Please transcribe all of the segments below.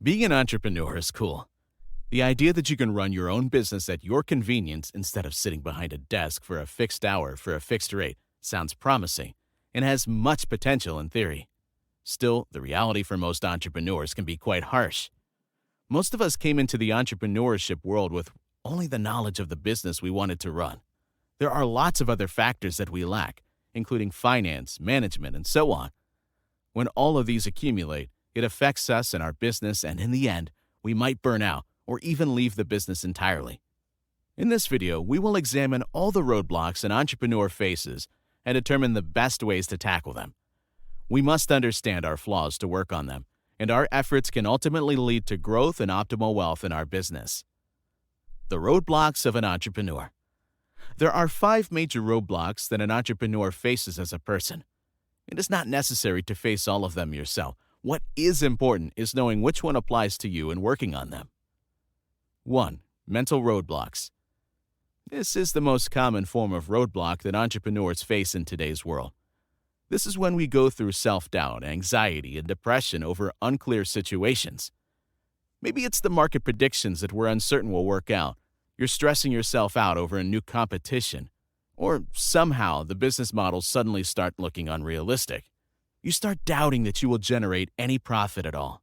Being an entrepreneur is cool. The idea that you can run your own business at your convenience instead of sitting behind a desk for a fixed hour for a fixed rate sounds promising and has much potential in theory. Still, the reality for most entrepreneurs can be quite harsh. Most of us came into the entrepreneurship world with only the knowledge of the business we wanted to run. There are lots of other factors that we lack, including finance, management, and so on. When all of these accumulate, it affects us and our business, and in the end, we might burn out or even leave the business entirely. In this video, we will examine all the roadblocks an entrepreneur faces and determine the best ways to tackle them. We must understand our flaws to work on them, and our efforts can ultimately lead to growth and optimal wealth in our business. The roadblocks of an entrepreneur. There are 5 major roadblocks that an entrepreneur faces as a person. It is not necessary to face all of them yourself. What is important is knowing which one applies to you and working on them. 1. Mental roadblocks. This is the most common form of roadblock that entrepreneurs face in today's world. This is when we go through self-doubt, anxiety, and depression over unclear situations. Maybe it's the market predictions that we're uncertain will work out. You're stressing yourself out over a new competition. Or somehow the business models suddenly start looking unrealistic. You start doubting that you will generate any profit at all.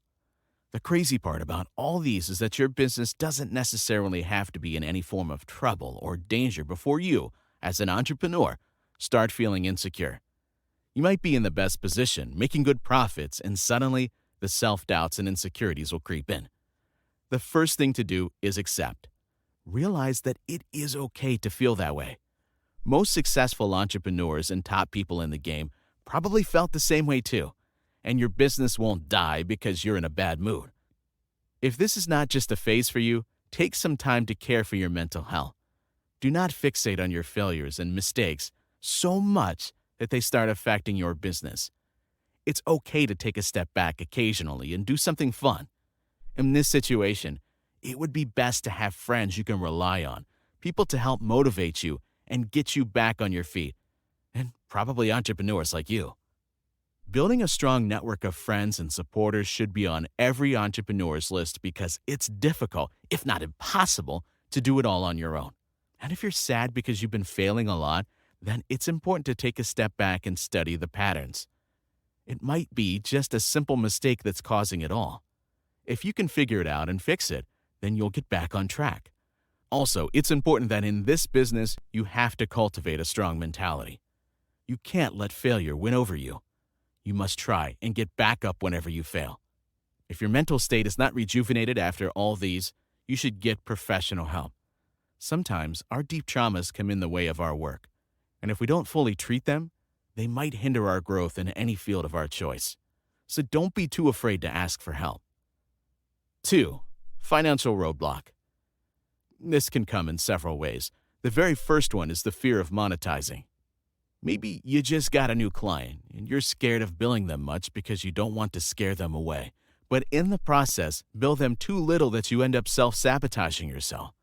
The crazy part about all these is that your business doesn't necessarily have to be in any form of trouble or danger before you, as an entrepreneur, start feeling insecure. You might be in the best position, making good profits, and suddenly the self-doubts and insecurities will creep in. The first thing to do is accept. Realize that it is okay to feel that way. Most successful entrepreneurs and top people in the game probably felt the same way too, and your business won't die because you're in a bad mood. If this is not just a phase for you, take some time to care for your mental health. Do not fixate on your failures and mistakes so much that they start affecting your business. It's okay to take a step back occasionally and do something fun. In this situation, it would be best to have friends you can rely on, people to help motivate you and get you back on your feet, and probably entrepreneurs like you. Building a strong network of friends and supporters should be on every entrepreneur's list because it's difficult, if not impossible, to do it all on your own. And if you're sad because you've been failing a lot, then it's important to take a step back and study the patterns. It might be just a simple mistake that's causing it all. If you can figure it out and fix it, then you'll get back on track. Also, it's important that in this business, you have to cultivate a strong mentality. You can't let failure win over you. You must try and get back up whenever you fail. If your mental state is not rejuvenated after all these, you should get professional help. Sometimes our deep traumas come in the way of our work, and if we don't fully treat them, they might hinder our growth in any field of our choice. So don't be too afraid to ask for help. 2. Financial roadblock. This can come in several ways. The very first one is the fear of monetizing. Maybe you just got a new client and you're scared of billing them much because you don't want to scare them away. But in the process, bill them too little that you end up self-sabotaging yourself.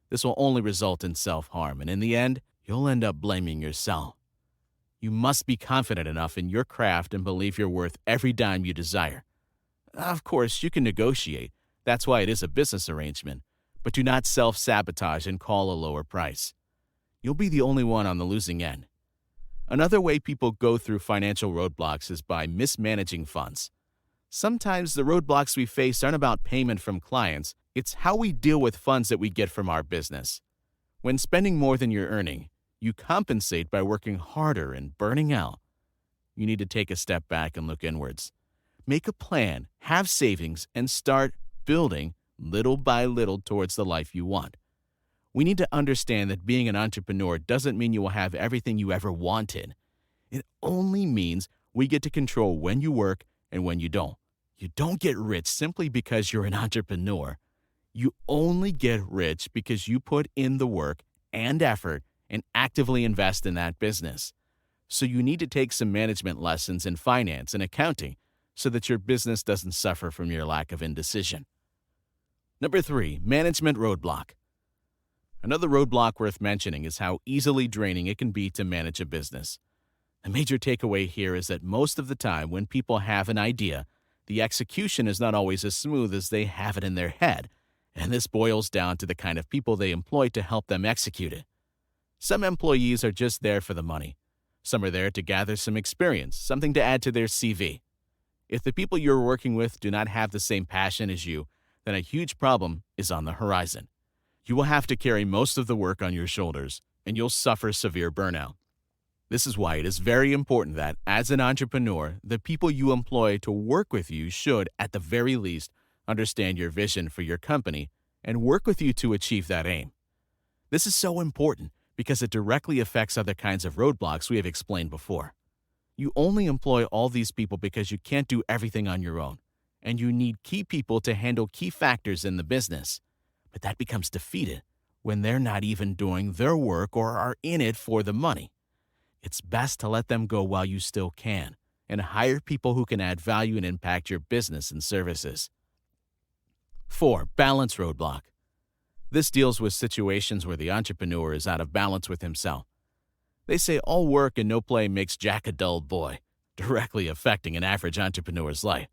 This will only result in self-harm, and in the end, you'll end up blaming yourself. You must be confident enough in your craft and believe you're worth every dime you desire. Of course, you can negotiate. That's why it is a business arrangement. But do not self-sabotage and call a lower price. You'll be the only one on the losing end. Another way people go through financial roadblocks is by mismanaging funds. Sometimes the roadblocks we face aren't about payment from clients, it's how we deal with funds that we get from our business. When spending more than you're earning, you compensate by working harder and burning out. You need to take a step back and look inwards. Make a plan, have savings, and start building little by little towards the life you want. We need to understand that being an entrepreneur doesn't mean you will have everything you ever wanted. It only means we get to control when you work and when you don't. You don't get rich simply because you're an entrepreneur. You only get rich because you put in the work and effort and actively invest in that business. So you need to take some management lessons in finance and accounting so that your business doesn't suffer from your lack of indecision. Number 3, management roadblock. Another roadblock worth mentioning is how easily draining it can be to manage a business. The major takeaway here is that most of the time when people have an idea, the execution is not always as smooth as they have it in their head, and this boils down to the kind of people they employ to help them execute it. Some employees are just there for the money. Some are there to gather some experience, something to add to their CV. If the people you're working with do not have the same passion as you, then a huge problem is on the horizon. You will have to carry most of the work on your shoulders, and you'll suffer severe burnout. This is why it is very important that, as an entrepreneur, the people you employ to work with you should, at the very least, understand your vision for your company and work with you to achieve that aim. This is so important because it directly affects other kinds of roadblocks we have explained before. You only employ all these people because you can't do everything on your own, and you need key people to handle key factors in the business. But that becomes defeated when they're not even doing their work or are in it for the money. It's best to let them go while you still can, and hire people who can add value and impact your business and services. 4. Balance roadblock. This deals with situations where the entrepreneur is out of balance with himself. They say all work and no play makes Jack a dull boy, directly affecting an average entrepreneur's life.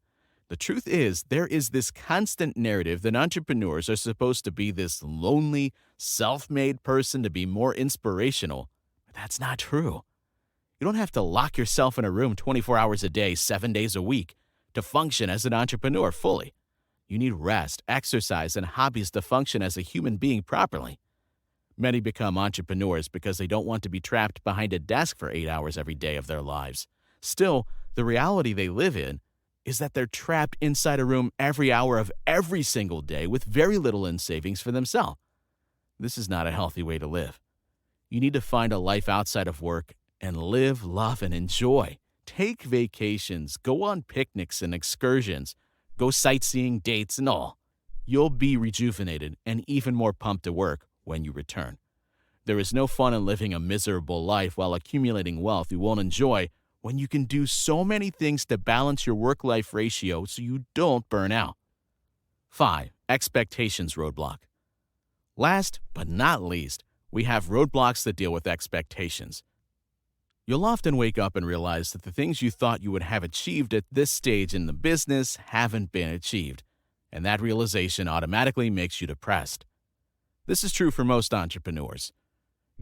The truth is, there is this constant narrative that entrepreneurs are supposed to be this lonely, self-made person to be more inspirational, but that's not true. You don't have to lock yourself in a room 24 hours a day, 7 days a week to function as an entrepreneur fully. You need rest, exercise, and hobbies to function as a human being properly. Many become entrepreneurs because they don't want to be trapped behind a desk for 8 hours every day of their lives. Still, the reality they live in is that they're trapped inside a room every hour of every single day with very little in savings for themselves. This is not a healthy way to live. You need to find a life outside of work and live, love, and enjoy. Take vacations, go on picnics and excursions, go sightseeing, dates, and all. You'll be rejuvenated and even more pumped to work when you return. There is no fun in living a miserable life while accumulating wealth you won't enjoy when you can do so many things to balance your work-life ratio so you don't burn out. 5. Expectations roadblock. Last but not least, we have roadblocks that deal with expectations. You'll often wake up and realize that the things you thought you would have achieved at this stage in the business haven't been achieved, and that realization automatically makes you depressed. This is true for most entrepreneurs.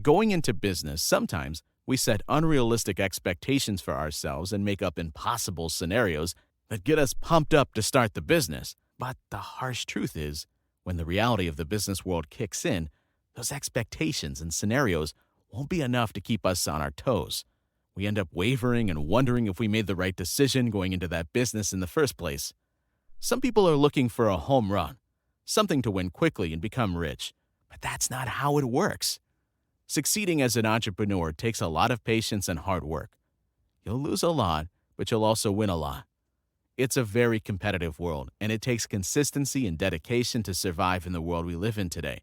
Going into business, sometimes we set unrealistic expectations for ourselves and make up impossible scenarios that get us pumped up to start the business. But the harsh truth is, when the reality of the business world kicks in, those expectations and scenarios won't be enough to keep us on our toes. We end up wavering and wondering if we made the right decision going into that business in the first place. Some people are looking for a home run, something to win quickly and become rich, but that's not how it works. Succeeding as an entrepreneur takes a lot of patience and hard work. You'll lose a lot, but you'll also win a lot. It's a very competitive world, and it takes consistency and dedication to survive in the world we live in today.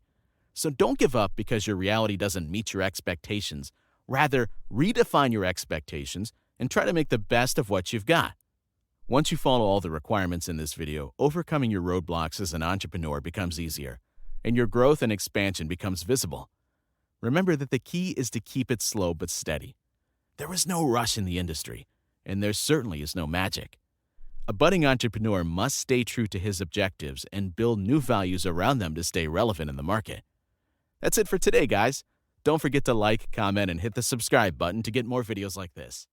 So don't give up because your reality doesn't meet your expectations. Rather, redefine your expectations and try to make the best of what you've got. Once you follow all the requirements in this video, overcoming your roadblocks as an entrepreneur becomes easier, and your growth and expansion becomes visible. Remember that the key is to keep it slow but steady. There is no rush in the industry, and there certainly is no magic. A budding entrepreneur must stay true to his objectives and build new values around them to stay relevant in the market. That's it for today, guys. Don't forget to like, comment, and hit the subscribe button to get more videos like this.